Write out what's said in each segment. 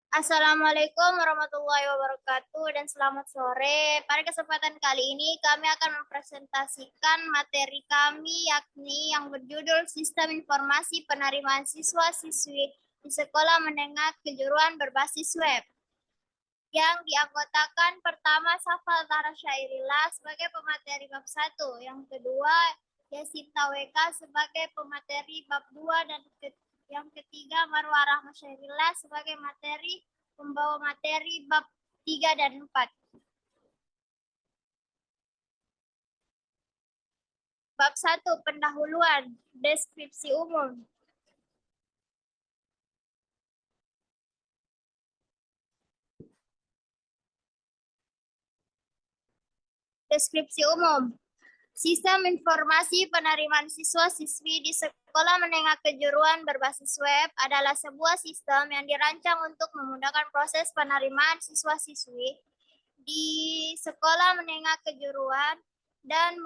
Assalamualaikum warahmatullahi wabarakatuh dan selamat sore. Pada kesempatan kali ini kami akan mempresentasikan materi kami yakni yang berjudul Sistem Informasi Penerimaan Siswa-Siswi di Sekolah Menengah Kejuruan Berbasis Web. Yang dianggotakan pertama Safal Tara Syairillah sebagai pemateri bab 1, yang kedua Yasinta WK sebagai pemateri bab 2 dan yang ketiga Marwah Rahma Syairillah sebagai pembawa materi bab 3 dan 4. Bab 1 pendahuluan, deskripsi umum. Deskripsi umum. Sistem informasi penerimaan siswa-siswi di Sekolah Menengah Kejuruan Berbasis Web adalah sebuah sistem yang dirancang untuk memudahkan proses penerimaan siswa-siswi di Sekolah Menengah Kejuruan dan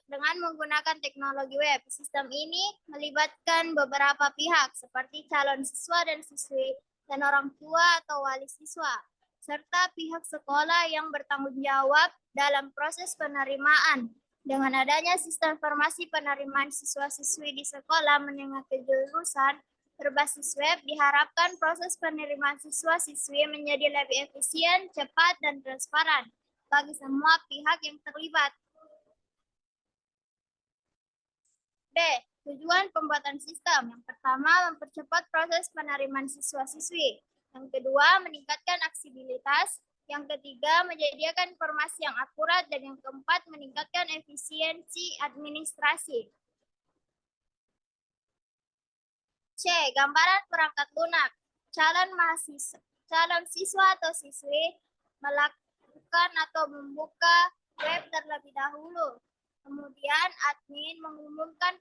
dengan menggunakan teknologi web. Sistem ini melibatkan beberapa pihak seperti calon siswa dan siswi dan orang tua atau wali siswa, serta pihak sekolah yang bertanggung jawab dalam proses penerimaan. Dengan adanya sistem informasi penerimaan siswa-siswi di Sekolah Menengah Kejuruan Berbasis Web, diharapkan proses penerimaan siswa-siswi menjadi lebih efisien, cepat, dan transparan bagi semua pihak yang terlibat. B. Tujuan pembuatan sistem. Yang pertama, mempercepat proses penerimaan siswa-siswi. Yang kedua, meningkatkan aksesibilitas. Yang ketiga, menyediakan informasi yang akurat. Dan yang keempat, meningkatkan efisiensi administrasi. C. Gambaran perangkat lunak. Calon siswa atau siswi melakukan atau membuka web terlebih dahulu. Kemudian admin mengumumkan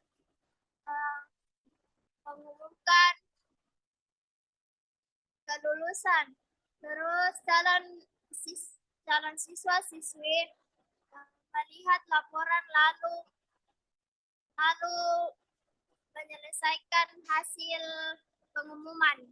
kelulusan. Terus calon siswa-siswi melihat laporan lalu menyelesaikan hasil pengumuman.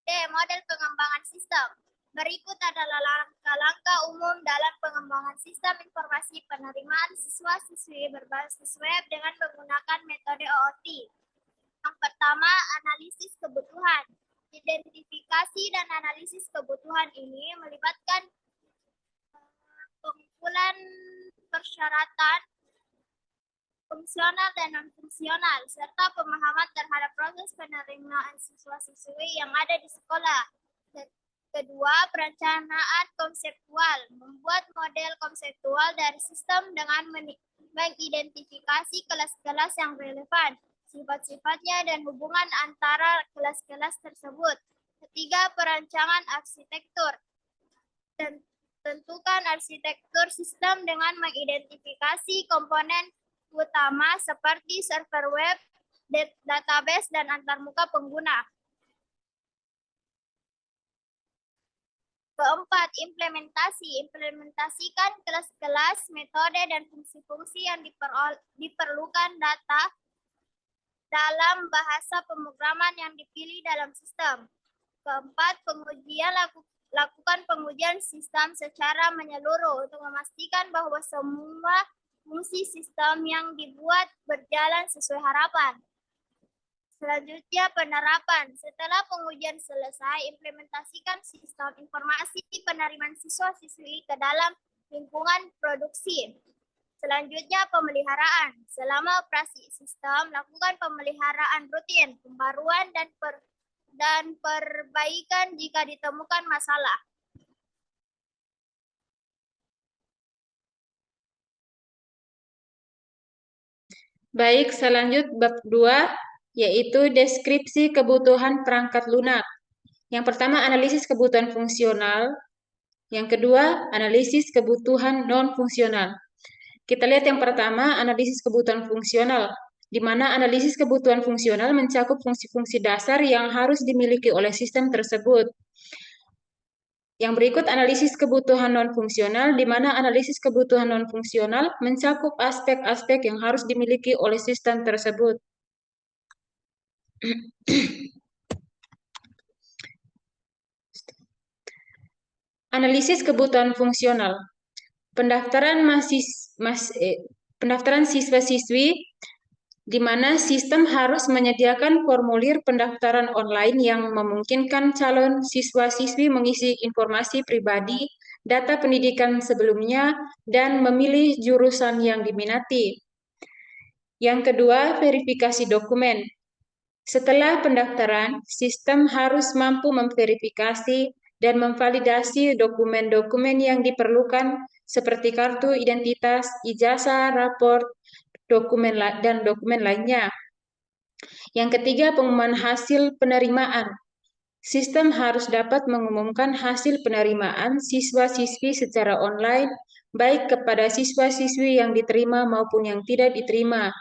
D. Model pengembangan sistem. Berikut adalah langkah-langkah umum dalam pengembangan sistem informasi penerimaan siswa-siswi berbasis web dengan menggunakan metode OOT. Yang pertama, analisis kebutuhan. Identifikasi dan analisis kebutuhan ini melibatkan pengumpulan persyaratan fungsional dan non-fungsional, serta pemahaman terhadap proses penerimaan siswa-siswi yang ada di sekolah. Kedua, perencanaan konseptual. Membuat model konseptual dari sistem dengan mengidentifikasi kelas-kelas yang relevan, sifat-sifatnya, dan hubungan antara kelas-kelas tersebut. Ketiga, perancangan arsitektur. Tentukan arsitektur sistem dengan mengidentifikasi komponen utama seperti server web, database, dan antarmuka pengguna. Keempat, implementasi. Implementasikan kelas-kelas, metode, dan fungsi-fungsi yang diperlukan data dalam bahasa pemrograman yang dipilih dalam sistem. Keempat, lakukan pengujian sistem secara menyeluruh untuk memastikan bahwa semua fungsi sistem yang dibuat berjalan sesuai harapan. Selanjutnya, penerapan. Setelah pengujian selesai, implementasikan sistem informasi penerimaan siswa-siswi ke dalam lingkungan produksi. Selanjutnya, pemeliharaan. Selama operasi sistem, lakukan pemeliharaan rutin, pembaruan, dan perbaikan jika ditemukan masalah. Baik, selanjut bab 2, yaitu deskripsi kebutuhan perangkat lunak. Yang pertama, analisis kebutuhan fungsional. Yang kedua, analisis kebutuhan non-fungsional. Kita lihat yang pertama, analisis kebutuhan fungsional, di mana analisis kebutuhan fungsional mencakup fungsi-fungsi dasar yang harus dimiliki oleh sistem tersebut. Yang berikut analisis kebutuhan non-fungsional, di mana analisis kebutuhan non-fungsional mencakup aspek-aspek yang harus dimiliki oleh sistem tersebut. Analisis kebutuhan fungsional. Pendaftaran pendaftaran siswa-siswi di mana sistem harus menyediakan formulir pendaftaran online yang memungkinkan calon siswa-siswi mengisi informasi pribadi, data pendidikan sebelumnya, dan memilih jurusan yang diminati. Yang kedua, verifikasi dokumen. Setelah pendaftaran, sistem harus mampu memverifikasi dan memvalidasi dokumen-dokumen yang diperlukan seperti kartu identitas, ijazah, raport, dan dokumen lainnya. Yang ketiga, pengumuman hasil penerimaan. Sistem harus dapat mengumumkan hasil penerimaan siswa-siswi secara online, baik kepada siswa-siswi yang diterima maupun yang tidak diterima.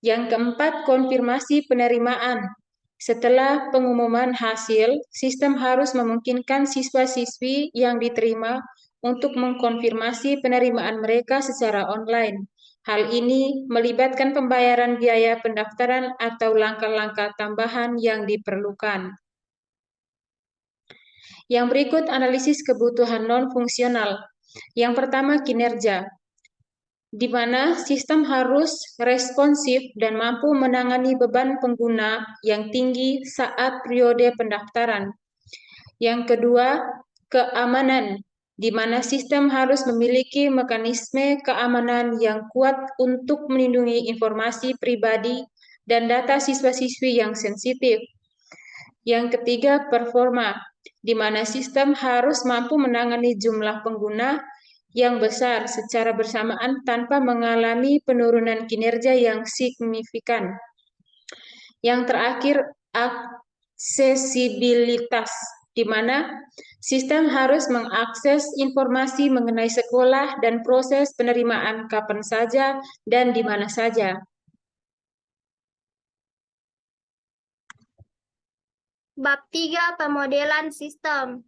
Yang keempat, konfirmasi penerimaan. Setelah pengumuman hasil, sistem harus memungkinkan siswa-siswi yang diterima untuk mengkonfirmasi penerimaan mereka secara online. Hal ini melibatkan pembayaran biaya pendaftaran atau langkah-langkah tambahan yang diperlukan. Yang berikut analisis kebutuhan non-fungsional. Yang pertama, kinerja, di mana sistem harus responsif dan mampu menangani beban pengguna yang tinggi saat periode pendaftaran. Yang kedua, keamanan, di mana sistem harus memiliki mekanisme keamanan yang kuat untuk melindungi informasi pribadi dan data siswa-siswi yang sensitif. Yang ketiga, performa, di mana sistem harus mampu menangani jumlah pengguna yang besar secara bersamaan tanpa mengalami penurunan kinerja yang signifikan. Yang terakhir, aksesibilitas, di mana sistem harus mengakses informasi mengenai sekolah dan proses penerimaan kapan saja dan di mana saja. Bab 3, pemodelan sistem.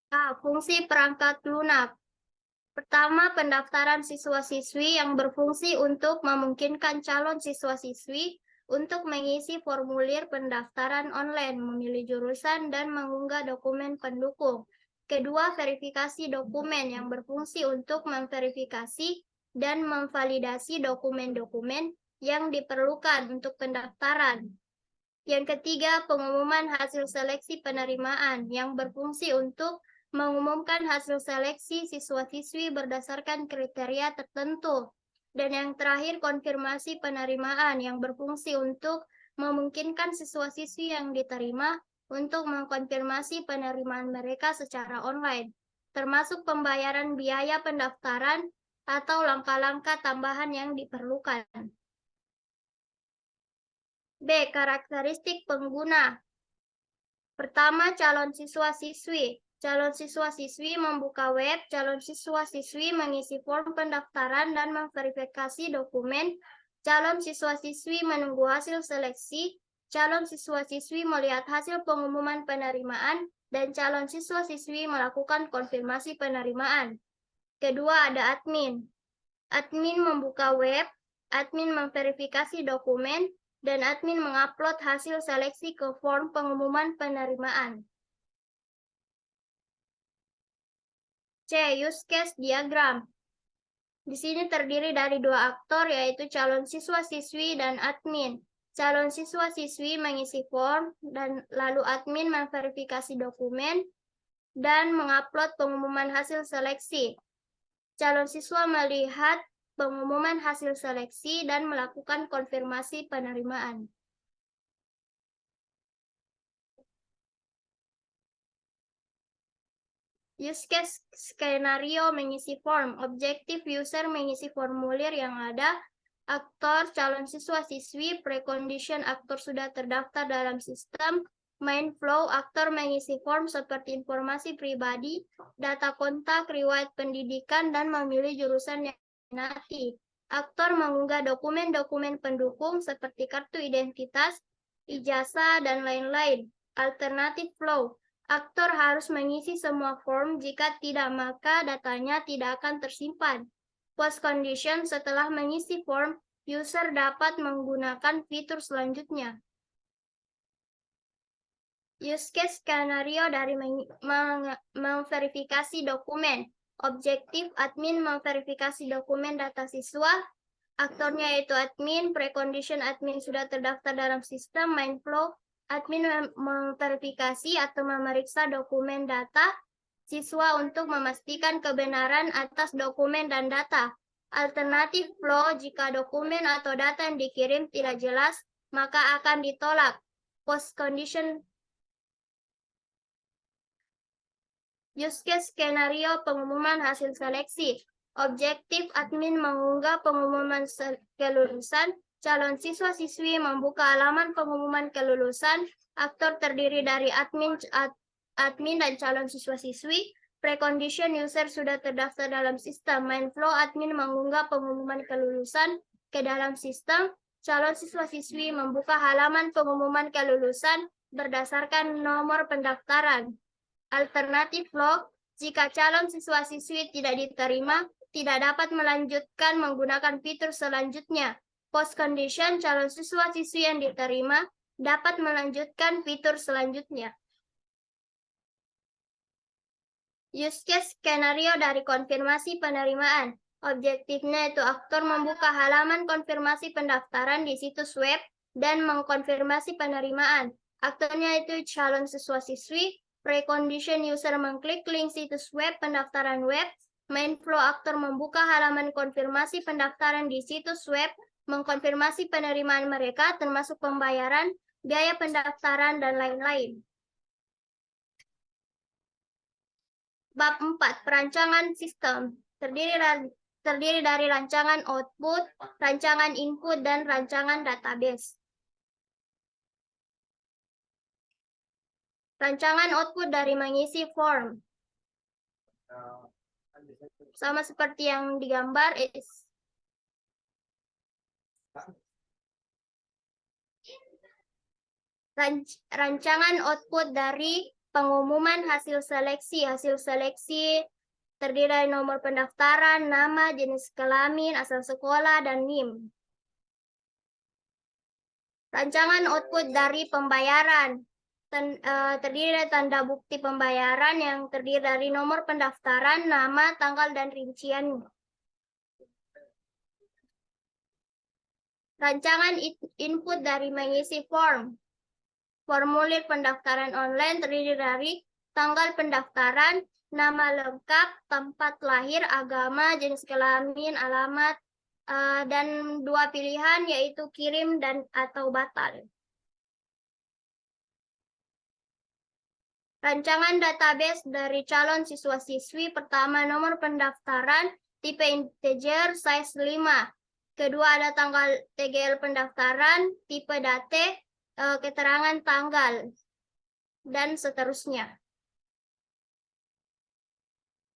A. Fungsi perangkat lunak. Pertama, pendaftaran siswa-siswi yang berfungsi untuk memungkinkan calon siswa-siswi untuk mengisi formulir pendaftaran online, memilih jurusan, dan mengunggah dokumen pendukung. Kedua, verifikasi dokumen yang berfungsi untuk memverifikasi dan memvalidasi dokumen-dokumen yang diperlukan untuk pendaftaran. Yang ketiga, pengumuman hasil seleksi penerimaan yang berfungsi untuk mengumumkan hasil seleksi siswa-siswi berdasarkan kriteria tertentu. Dan yang terakhir, konfirmasi penerimaan yang berfungsi untuk memungkinkan siswa-siswi yang diterima untuk mengkonfirmasi penerimaan mereka secara online, termasuk pembayaran biaya pendaftaran atau langkah-langkah tambahan yang diperlukan. B. Karakteristik pengguna. Pertama, calon siswa-siswi. Calon siswa-siswi membuka web, calon siswa-siswi mengisi form pendaftaran dan memverifikasi dokumen, calon siswa-siswi menunggu hasil seleksi, calon siswa-siswi melihat hasil pengumuman penerimaan, dan calon siswa-siswi melakukan konfirmasi penerimaan. Kedua, ada admin. Admin membuka web, admin memverifikasi dokumen, dan admin mengupload hasil seleksi ke form pengumuman penerimaan. C. Use case diagram. Di sini terdiri dari dua aktor, yaitu calon siswa-siswi dan admin. Calon siswa-siswi mengisi form, dan lalu admin memverifikasi dokumen dan mengupload pengumuman hasil seleksi. Calon siswa melihat pengumuman hasil seleksi dan melakukan konfirmasi penerimaan. Use case skenario mengisi form, objektif user mengisi formulir yang ada, aktor calon siswa-siswi, precondition aktor sudah terdaftar dalam sistem, main flow aktor mengisi form seperti informasi pribadi, data kontak, riwayat pendidikan, dan memilih jurusan yang diminati. Aktor mengunggah dokumen-dokumen pendukung seperti kartu identitas, ijazah, dan lain-lain. Alternatif flow. Aktor harus mengisi semua form, jika tidak maka datanya tidak akan tersimpan. Post condition setelah mengisi form, user dapat menggunakan fitur selanjutnya. Use case skenario dari memverifikasi dokumen. Objektif admin memverifikasi dokumen data siswa. Aktornya yaitu admin, precondition admin sudah terdaftar dalam sistem main flow. Admin memverifikasi atau memeriksa dokumen data siswa untuk memastikan kebenaran atas dokumen dan data. Alternatif flow, jika dokumen atau data yang dikirim tidak jelas, maka akan ditolak. Post condition. Use case skenario pengumuman hasil seleksi. Objektif admin mengunggah pengumuman kelulusan. Calon siswa-siswi membuka halaman pengumuman kelulusan. Aktor terdiri dari admin dan calon siswa-siswi. Precondition user sudah terdaftar dalam sistem. Main flow admin mengunggah pengumuman kelulusan ke dalam sistem. Calon siswa-siswi membuka halaman pengumuman kelulusan berdasarkan nomor pendaftaran. Alternatif flow, jika calon siswa-siswi tidak diterima, tidak dapat melanjutkan menggunakan fitur selanjutnya. Post condition, calon siswa-siswi yang diterima dapat melanjutkan fitur selanjutnya. Use case skenario dari konfirmasi penerimaan. Objektifnya itu aktor membuka halaman konfirmasi pendaftaran di situs web dan mengkonfirmasi penerimaan. Aktornya itu calon siswa-siswi. Precondition user mengklik link situs web pendaftaran web. Main flow aktor membuka halaman konfirmasi pendaftaran di situs web, mengkonfirmasi penerimaan mereka termasuk pembayaran, biaya pendaftaran, dan lain-lain. Bab 4. Perancangan sistem. Terdiri dari rancangan output, rancangan input, dan rancangan database. Rancangan output dari mengisi form. Sama seperti yang digambar. Rancangan output dari pengumuman hasil seleksi. Hasil seleksi terdiri dari nomor pendaftaran, nama, jenis kelamin, asal sekolah, dan NIM. Rancangan output dari pembayaran. Terdiri dari tanda bukti pembayaran yang terdiri dari nomor pendaftaran, nama, tanggal, dan rincian. Rancangan input dari mengisi form. Formulir pendaftaran online terdiri dari tanggal pendaftaran, nama lengkap, tempat lahir, agama, jenis kelamin, alamat, dan dua pilihan yaitu kirim dan atau batal. Rancangan database dari calon siswa-siswi. Pertama, nomor pendaftaran tipe integer size 5. Kedua, ada tanggal TGL pendaftaran, tipe date, keterangan tanggal, dan seterusnya.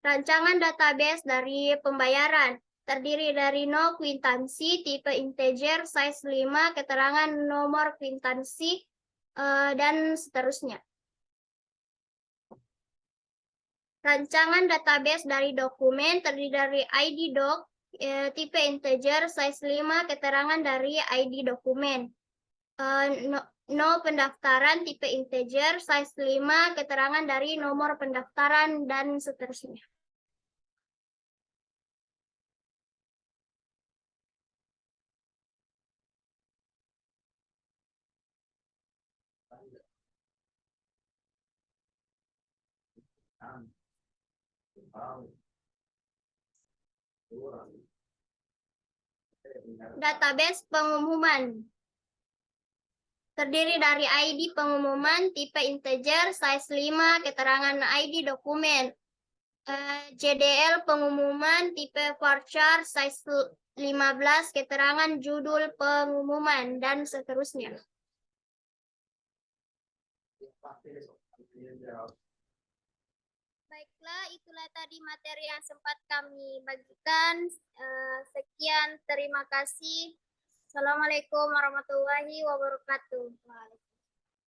Rancangan database dari pembayaran terdiri dari no kwitansi, tipe integer size 5, keterangan nomor kwitansi, dan seterusnya. Rancangan database dari dokumen terdiri dari ID doc, tipe integer size 5, keterangan dari ID dokumen. No pendaftaran tipe integer size 5, keterangan dari nomor pendaftaran, dan seterusnya. Database pengumuman terdiri dari ID pengumuman tipe integer size 5, keterangan ID dokumen. JDL pengumuman tipe varchar size 15, keterangan judul pengumuman, dan seterusnya. Baiklah, itulah tadi materi yang sempat kami bagikan. Sekian, terima kasih. Assalamualaikum warahmatullahi wabarakatuh.